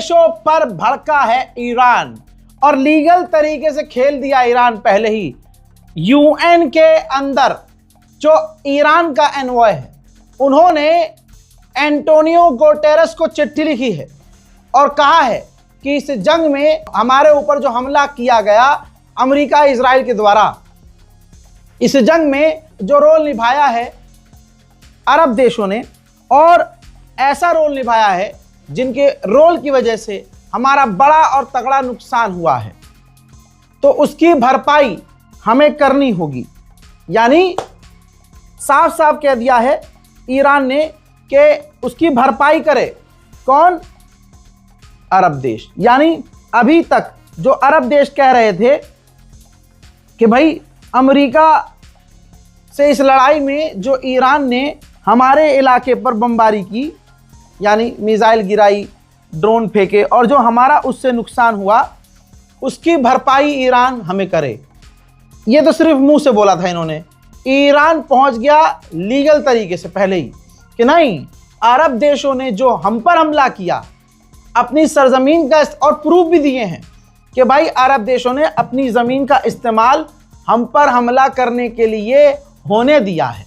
देशों पर भड़का है ईरान और लीगल तरीके से खेल दिया ईरान पहले ही। यूएन के अंदर जो ईरान का एनवॉय है, उन्होंने एंटोनियो गुटेरेस को चिट्ठी लिखी है और कहा है कि इस जंग में हमारे ऊपर जो हमला किया गया अमेरिका इजराइल के द्वारा, इस जंग में जो रोल निभाया है अरब देशों ने, और ऐसा रोल निभाया है जिनके रोल की वजह से हमारा बड़ा और तगड़ा नुकसान हुआ है, तो उसकी भरपाई हमें करनी होगी। यानी साफ साफ कह दिया है ईरान ने कि उसकी भरपाई करे कौन? अरब देश। यानी अभी तक जो अरब देश कह रहे थे कि भाई अमेरिका से इस लड़ाई में जो ईरान ने हमारे इलाके पर बमबारी की, यानी मिसाइल गिराई, ड्रोन फेंके, और जो हमारा उससे नुकसान हुआ उसकी भरपाई ईरान हमें करे। ये तो सिर्फ मुंह से बोला था इन्होंने। ईरान पहुंच गया लीगल तरीके से पहले ही कि नहीं, अरब देशों ने जो हम पर हमला किया अपनी सरजमीन का, और प्रूफ भी दिए हैं कि भाई अरब देशों ने अपनी जमीन का इस्तेमाल हम पर हमला करने के लिए होने दिया है,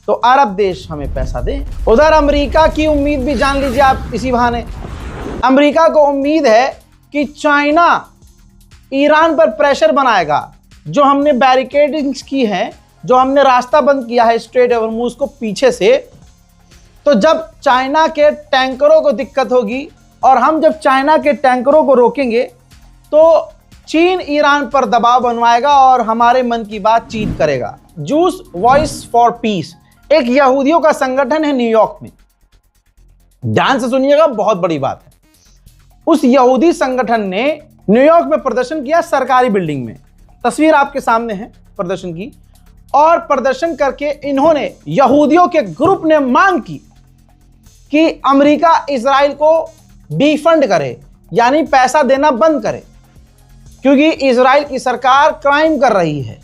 तो अरब देश हमें पैसा दे। उधर अमेरिका की उम्मीद भी जान लीजिए आप इसी बहाने। अमेरिका को उम्मीद है कि चाइना ईरान पर प्रेशर बनाएगा। जो हमने बैरिकेडिंग्स की हैं, जो हमने रास्ता बंद किया है स्ट्रेट हॉर्मुज़ को पीछे से, तो जब चाइना के टैंकरों को दिक्कत होगी और हम जब चाइना के टैंकरों को रोकेंगे तो चीन ईरान पर दबाव बनवाएगा और हमारे मन की बात चीन करेगा। जूस वॉइस फॉर पीस एक यहूदियों का संगठन है न्यूयॉर्क में, ध्यान से सुनिएगा, बहुत बड़ी बात है। उस यहूदी संगठन ने न्यूयॉर्क में प्रदर्शन किया सरकारी बिल्डिंग में, तस्वीर आपके सामने है प्रदर्शन की, और प्रदर्शन करके इन्होंने, यहूदियों के ग्रुप ने मांग की कि अमेरिका इजराइल को डिफंड करे, यानी पैसा देना बंद करे, क्योंकि इजराइल की सरकार क्राइम कर रही है।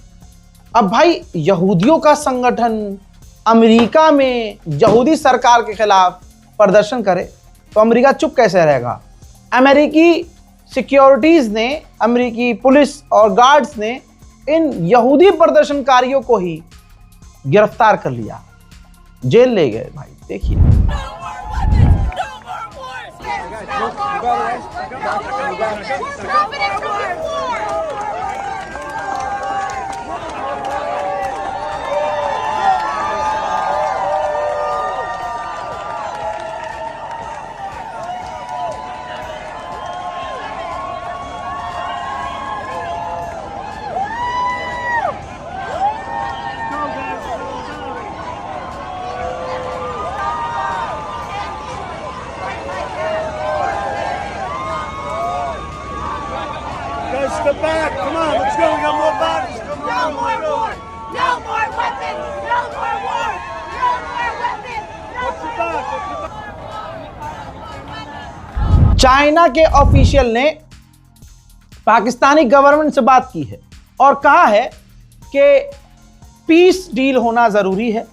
अब भाई यहूदियों का संगठन अमेरिका में यहूदी सरकार के खिलाफ प्रदर्शन करे तो अमेरिका चुप कैसे रहेगा? अमेरिकी सिक्योरिटीज ने, अमेरिकी पुलिस और गार्ड्स ने इन यहूदी प्रदर्शनकारियों को ही गिरफ्तार कर लिया, जेल ले गए। भाई देखिए, Step back, come on, let's go, we got more bodies. No more war, no more weapons, no more war, no more weapons, no more war. China के ऑफिशियल ने पाकिस्तानी गवर्नमेंट से बात की है और कहा है कि पीस डील होना जरूरी है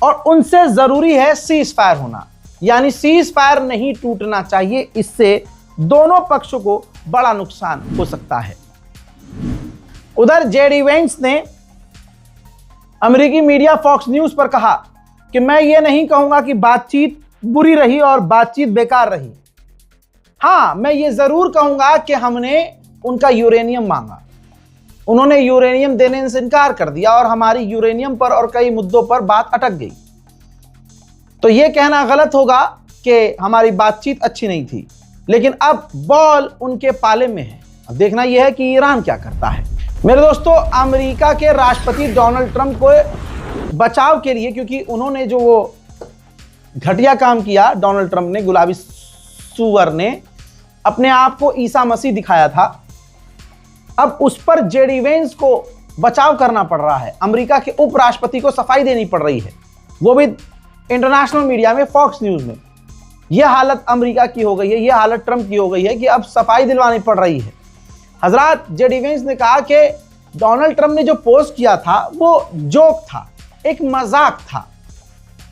और उनसे जरूरी है सीज फायर होना, यानी सीज फायर नहीं टूटना चाहिए, इससे दोनों पक्षों को बड़ा नुकसान हो सकता है। उधर जेडी वेंस ने अमेरिकी मीडिया फॉक्स न्यूज पर कहा कि मैं ये नहीं कहूंगा कि बातचीत बुरी रही और बातचीत बेकार रही। हां, मैं ये जरूर कहूंगा कि हमने उनका यूरेनियम मांगा, उन्होंने यूरेनियम देने से इनकार कर दिया और हमारी यूरेनियम पर और कई मुद्दों पर बात अटक गई। तो यह कहना गलत होगा कि हमारी बातचीत अच्छी नहीं थी, लेकिन अब बॉल उनके पाले में है। अब देखना यह है कि ईरान क्या करता है। मेरे दोस्तों, अमेरिका के राष्ट्रपति डोनाल्ड ट्रंप को बचाव के लिए, क्योंकि उन्होंने जो वो घटिया काम किया, डोनाल्ड ट्रंप ने, गुलाबी सुअर ने अपने आप को ईसा मसीह दिखाया था, अब उस पर जेडी वेंस को बचाव करना पड़ रहा है। अमेरिका के उपराष्ट्रपति को सफाई देनी पड़ रही है, वो भी इंटरनेशनल मीडिया में, फॉक्स न्यूज में। यह हालत अमेरिका की हो गई है, यह हालत ट्रंप की हो गई है कि अब सफाई दिलवानी पड़ रही है। हजरात, जेडी वेंस ने कहा कि डोनाल्ड ट्रंप ने जो पोस्ट किया था वो जोक था, एक मजाक था,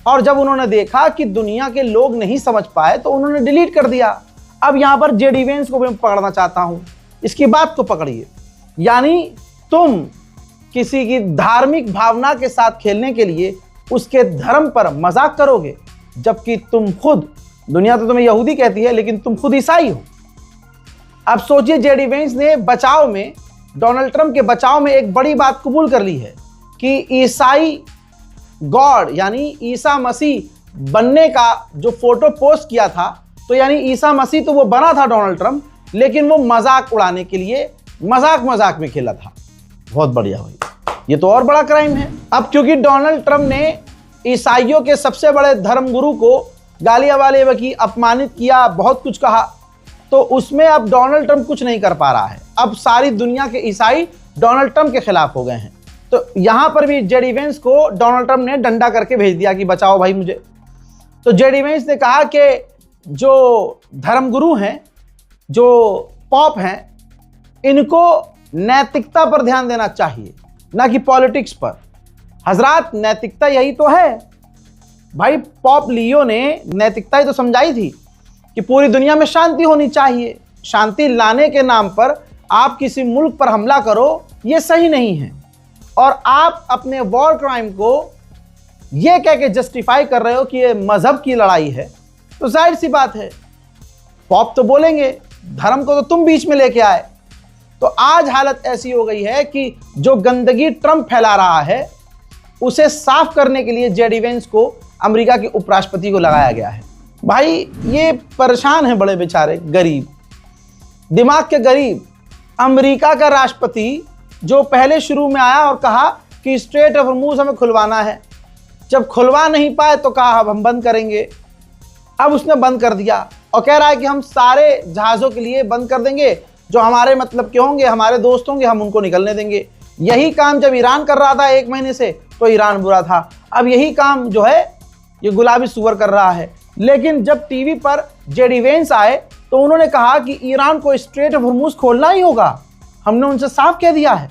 और जब उन्होंने देखा कि दुनिया के लोग नहीं समझ पाए तो उन्होंने डिलीट कर दिया। अब यहां पर जेडी वेंस को भी मैं पकड़ना चाहता हूं, इसकी बात को पकड़िए। यानी तुम किसी की धार्मिक भावना के साथ खेलने के लिए उसके धर्म पर मजाक करोगे, जबकि तुम खुद, दुनिया तो तुम्हें यहूदी कहती है लेकिन तुम खुद ईसाई हो। अब सोचिए, जेडी वेंस ने बचाव में, डोनाल्ड ट्रंप के बचाव में एक बड़ी बात कबूल कर ली है कि ईसाई गॉड यानी ईसा मसीह बनने का जो फोटो पोस्ट किया था, तो यानी ईसा मसीह तो वो बना था डोनाल्ड ट्रंप, लेकिन वो मजाक उड़ाने के लिए मजाक में खेला था। बहुत बढ़िया भाई, ये तो और बड़ा क्राइम है। अब क्योंकि डोनाल्ड ट्रंप ने ईसाइयों के सबसे बड़े धर्मगुरु को गालियां वाले बकी, अपमानित किया, बहुत कुछ कहा, तो उसमें अब डोनाल्ड ट्रंप कुछ नहीं कर पा रहा है। अब सारी दुनिया के ईसाई डोनाल्ड ट्रंप के खिलाफ हो गए हैं। तो यहां पर भी जेडी वेंस को डोनाल्ड ट्रंप ने डंडा करके भेज दिया कि बचाओ भाई मुझे। तो जेडी वेंस ने कहा कि जो धर्मगुरु हैं, जो पॉप हैं, इनको नैतिकता पर ध्यान देना चाहिए, ना कि पॉलिटिक्स पर। हजरात, नैतिकता यही तो है भाई। पॉप लियो ने नैतिकता ही तो समझाई थी कि पूरी दुनिया में शांति होनी चाहिए। शांति लाने के नाम पर आप किसी मुल्क पर हमला करो, ये सही नहीं है। और आप अपने वॉर क्राइम को ये कह के जस्टिफाई कर रहे हो कि ये मजहब की लड़ाई है, तो जाहिर सी बात है पॉप तो बोलेंगे, धर्म को तो तुम बीच में लेके आए। तो आज हालत ऐसी हो गई है कि जो गंदगी ट्रंप फैला रहा है, उसे साफ करने के लिए जेडी वेंस को अमेरिका के उपराष्ट्रपति को लगाया गया है। भाई ये परेशान है बड़े बेचारे, गरीब, दिमाग के गरीब। अमेरिका का राष्ट्रपति जो पहले शुरू में आया और कहा कि स्ट्रेट ऑफ हॉर्मुज़ हमें खुलवाना है, जब खुलवा नहीं पाए तो कहा अब हम बंद करेंगे। अब उसने बंद कर दिया और कह रहा है कि हम सारे जहाज़ों के लिए बंद कर देंगे, जो हमारे मतलब के होंगे, हमारे दोस्त होंगे, हम उनको निकलने देंगे। यही काम जब ईरान कर रहा था 1 महीने से, तो ईरान बुरा था। अब यही काम जो है ये गुलाबी सुअर कर रहा है। लेकिन जब टीवी पर जेडी वेंस आए तो उन्होंने कहा कि ईरान को स्ट्रेट ऑफ हॉर्मुज़ खोलना ही होगा, हमने उनसे साफ कह दिया है।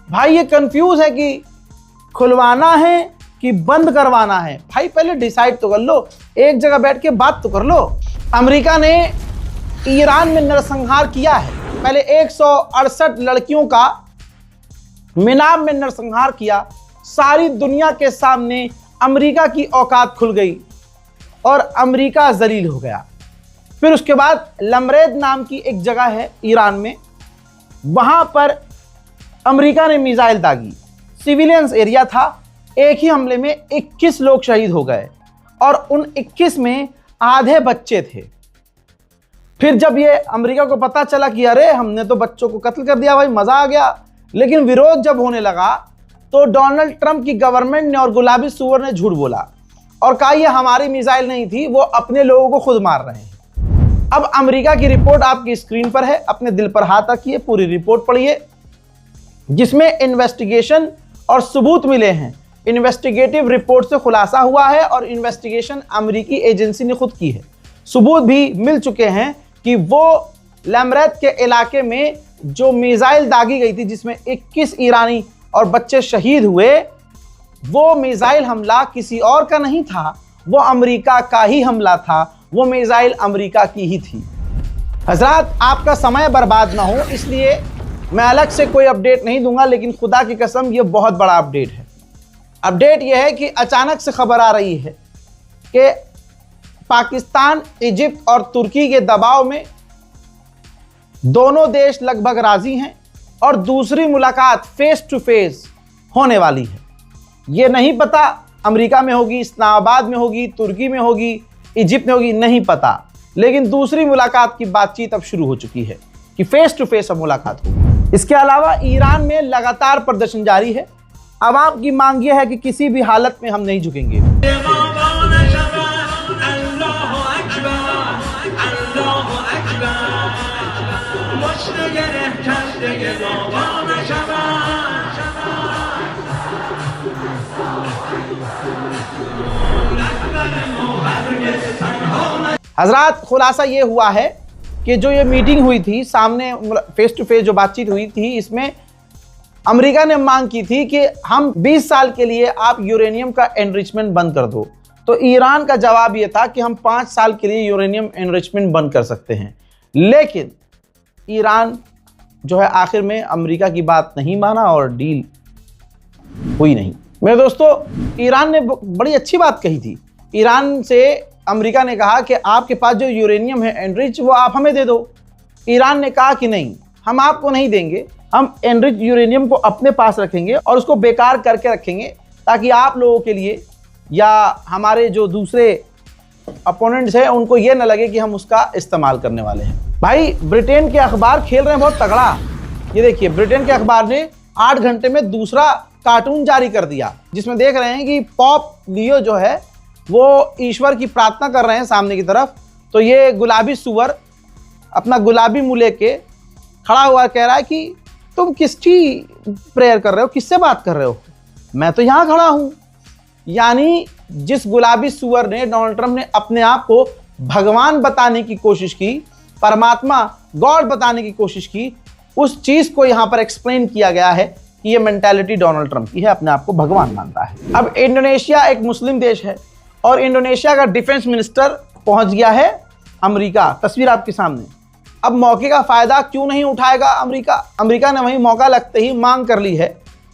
भाई ये कंफ्यूज है कि खुलवाना है कि बंद करवाना है। भाई पहले डिसाइड तो कर लो, एक जगह बैठ के बात तो कर लो। अमेरिका ने ईरान में नरसंहार किया है, पहले 168 लड़कियों का मिनाब में नरसंहार किया। सारी दुनिया के सामने अमेरिका की औकात खुल गई और अमेरिका जलील हो गया। फिर उसके बाद लमरेद नाम की एक जगह है ईरान में, वहां पर अमेरिका ने मिसाइल दागी, सिविलियंस एरिया था। एक ही हमले में 21 लोग शहीद हो गए और उन 21 में आधे बच्चे थे। फिर जब ये अमेरिका को पता चला कि अरे हमने तो बच्चों को कत्ल कर दिया, भाई मजा आ गया। लेकिन विरोध जब होने लगा तो डोनाल्ड ट्रंप की गवर्नमेंट ने और गुलाबी सुअर ने झूठ बोला और कहा ये हमारी मिसाइल नहीं थी, वो अपने लोगों को खुद मार रहे हैं। अब अमेरिका की रिपोर्ट आपकी स्क्रीन पर है, अपने दिल पर हाथ रखिए, पूरी रिपोर्ट पढ़िए, जिसमें इन्वेस्टिगेशन और सबूत मिले हैं। इन्वेस्टिगेटिव रिपोर्ट से खुलासा हुआ है और इन्वेस्टिगेशन अमेरिकी एजेंसी ने खुद की है। सबूत भी मिल चुके हैं कि वो लमरेद के इलाके में जो मिसाइल दागी गई थी, जिसमें 21 ईरानी और बच्चे शहीद हुए, वो मिसाइल हमला किसी और का नहीं था, वो अमेरिका का ही हमला था। वो मिसाइल अमेरिका की ही थी। हजरात, आपका समय बर्बाद ना हो इसलिए मैं अलग से कोई अपडेट नहीं दूंगा, लेकिन खुदा की कसम ये बहुत बड़ा अपडेट है। अपडेट यह है कि अचानक से खबर आ रही है कि पाकिस्तान, इजिप्ट और तुर्की के दबाव में दोनों देश लगभग राजी हैं और दूसरी मुलाकात फेस टू फेस होने वाली है। ये नहीं पता अमेरिका में होगी, इस्लामाबाद में होगी, तुर्की में होगी, इजिप्ट में होगी, नहीं पता, लेकिन दूसरी मुलाकात की बातचीत अब शुरू हो चुकी है कि फेस टू फेस अब मुलाकात होगी। इसके अलावा ईरान में लगातार प्रदर्शन जारी है। आवाम की मांग यह है कि किसी भी हालत में हम नहीं झुकेंगे। हजरात, खुलासा ये हुआ है कि जो ये मीटिंग हुई थी, सामने फेस टू फेस जो बातचीत हुई थी, इसमें अमेरिका ने मांग की थी कि हम 20 साल के लिए आप यूरेनियम का एनरिचमेंट बंद कर दो। तो ईरान का जवाब यह था कि हम 5 साल के लिए यूरेनियम एनरिचमेंट बंद कर सकते हैं, लेकिन ईरान जो है आखिर में अमेरिका की बात नहीं माना और डील हुई नहीं। मेरे दोस्तों, ईरान ने बड़ी अच्छी बात कही थी। ईरान से अमेरिका ने कहा कि आपके पास जो यूरेनियम है एनरिच, वो आप हमें दे दो। ईरान ने कहा कि नहीं, हम आपको नहीं देंगे, हम एनरिच यूरेनियम को अपने पास रखेंगे और उसको बेकार करके रखेंगे, ताकि आप लोगों के लिए या हमारे जो दूसरे अपोनेंट्स हैं उनको ये न लगे कि हम उसका इस्तेमाल करने वाले हैं। भाई, ब्रिटेन के अखबार खेल रहे हैं बहुत तगड़ा। ये देखिए, ब्रिटेन के अखबार ने 8 घंटे में दूसरा कार्टून जारी कर दिया, जिसमें देख रहे हैं कि पॉप लियो जो है वो ईश्वर की प्रार्थना कर रहे हैं सामने की तरफ। तो ये गुलाबी सुअर अपना गुलाबी मुंह लेके खड़ा हुआ कह रहा है कि तुम किसकी प्रेयर कर रहे हो, किससे बात कर रहे हो, मैं तो यहाँ खड़ा हूँ। यानी जिस गुलाबी सुअर ने, डोनाल्ड ट्रंप ने अपने आप को भगवान बताने की कोशिश की, परमात्मा गॉड बताने की कोशिश की, उस चीज को यहाँ पर एक्सप्लेन किया गया है कि ये मेंटालिटी डोनाल्ड ट्रंप की है, अपने आप को भगवान मानता है। अब इंडोनेशिया एक मुस्लिम देश है और इंडोनेशिया का डिफेंस मिनिस्टर पहुंच गया है अमेरिका। तस्वीर आपके सामने। अब मौके का फायदा क्यों नहीं उठाएगा अमेरिका? अमेरिका ने वहीं मौका लगते ही मांग कर ली है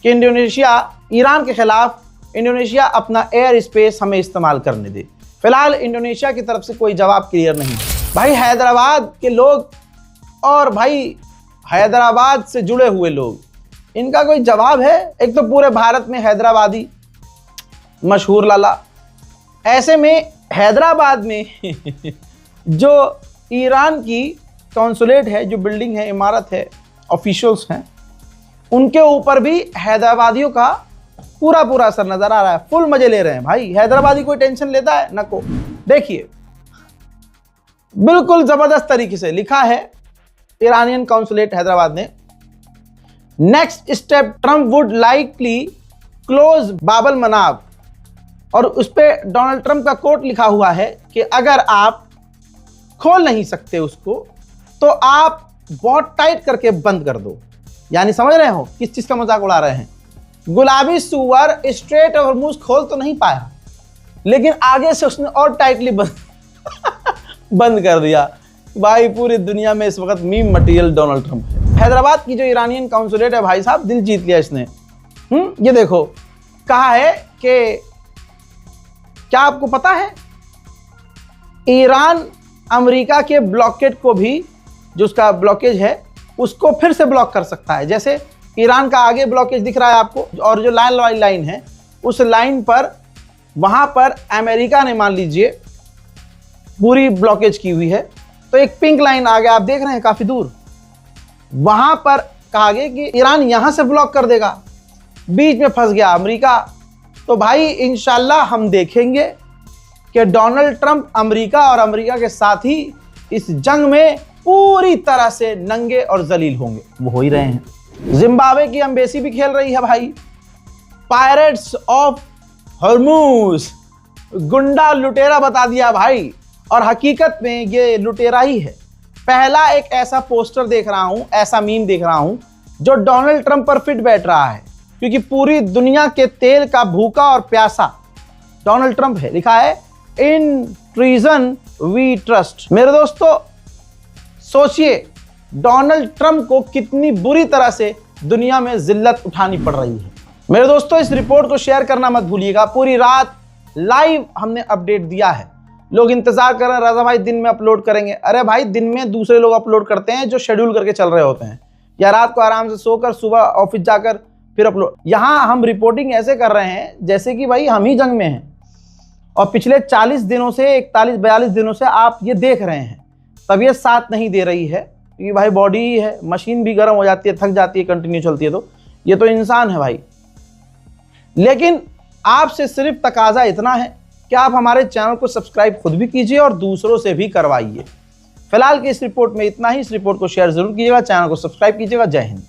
कि इंडोनेशिया, ईरान के खिलाफ इंडोनेशिया अपना एयर स्पेस हमें इस्तेमाल करने दे। फिलहाल इंडोनेशिया की तरफ से कोई जवाब क्लियर नहीं है। भाई, हैदराबाद के लोग और भाई हैदराबाद से जुड़े हुए लोग, इनका कोई जवाब है? एक तो पूरे भारत में हैदराबादी मशहूर लाला, ऐसे में हैदराबाद में जो ईरान की कॉन्सुलेट है, जो बिल्डिंग है, इमारत है, ऑफिशियल्स हैं, उनके ऊपर भी हैदराबादियों का पूरा पूरा असर नजर आ रहा है। फुल मजे ले रहे हैं भाई। हैदराबादी कोई टेंशन लेता है? नको। देखिए, बिल्कुल जबरदस्त तरीके से लिखा है ईरानियन कॉन्सुलेट हैदराबाद ने, next step Trump would likely close बाबल मनाब, और उस पर डोनाल्ड ट्रंप का कोट लिखा हुआ है कि अगर आप खोल नहीं सकते उसको तो आप बहुत टाइट करके बंद कर दो। यानी समझ रहे हो किस चीज का मजाक उड़ा रहे हैं? गुलाबी सुअर स्ट्रेट हॉर्मूज खोल तो नहीं पाया, लेकिन आगे से उसने और टाइटली बंद कर दिया। भाई, पूरी दुनिया में इस वक्त मीम मटेरियल डोनाल्ड ट्रंप है। हैदराबाद की जो ईरानियन कॉन्सुलेट है, भाई साहब, दिल जीत लिया इसने। ये देखो, कहा है कि क्या आपको पता है ईरान अमेरिका के ब्लॉकेट को भी, जो उसका ब्लॉकेज है, उसको फिर से ब्लॉक कर सकता है। जैसे ईरान का आगे ब्लॉकेज दिख रहा है आपको, और जो लाइन है, उस लाइन पर वहां पर अमेरिका ने मान लीजिए पूरी ब्लॉकेज की हुई है, तो एक पिंक लाइन आ गया, आप देख रहे हैं काफी दूर, वहां पर कहा गया कि ईरान यहां से ब्लॉक कर देगा। बीच में फंस गया अमेरिका। तो भाई, इंशाल्लाह हम देखेंगे कि डोनाल्ड ट्रंप अमेरिका और अमेरिका के साथ ही इस जंग में पूरी तरह से नंगे और जलील होंगे। वो हो ही रहे हैं। जिम्बाब्वे की एम्बेसी भी खेल रही है भाई। पायरेट्स ऑफ हॉर्मूज, गुंडा लुटेरा बता दिया भाई, और हकीकत में ये लुटेरा ही है। पहला एक ऐसा पोस्टर देख रहा हूं, ऐसा मीम देख रहा हूं, जो डोनाल्ड ट्रंप पर फिट बैठ रहा है, क्योंकि पूरी दुनिया के तेल का भूखा और प्यासा डोनाल्ड ट्रंप है। लिखा है, इन ट्रीजन वी ट्रस्ट। मेरे दोस्तों, सोचिए डोनाल्ड ट्रंप को कितनी बुरी तरह से दुनिया में जिल्लत उठानी पड़ रही है। मेरे दोस्तों, इस रिपोर्ट को शेयर करना मत भूलिएगा। पूरी रात लाइव हमने अपडेट दिया है। लोग इंतजार कर रहे हैं, रजा भाई दिन में अपलोड करेंगे। अरे भाई, दिन में दूसरे लोग अपलोड करते हैं जो शेड्यूल करके चल रहे होते हैं, या रात को आराम से सोकर सुबह ऑफिस जाकर फिर अपलोड। यहाँ हम रिपोर्टिंग ऐसे कर रहे हैं जैसे कि भाई हम ही जंग में हैं, और पिछले 40 दिनों से, 41-42 दिनों से आप ये देख रहे हैं। तबीयत साथ नहीं दे रही है, क्योंकि भाई बॉडी ही है, मशीन भी गर्म हो जाती है, थक जाती है, कंटिन्यू चलती है, तो ये तो इंसान है भाई। लेकिन आपसे सिर्फ तकाजा इतना है कि आप हमारे चैनल को सब्सक्राइब खुद भी कीजिए और दूसरों से भी करवाइए। फिलहाल की इस रिपोर्ट में इतना ही। इस रिपोर्ट को शेयर जरूर कीजिएगा, चैनल को सब्सक्राइब कीजिएगा। जय हिंद।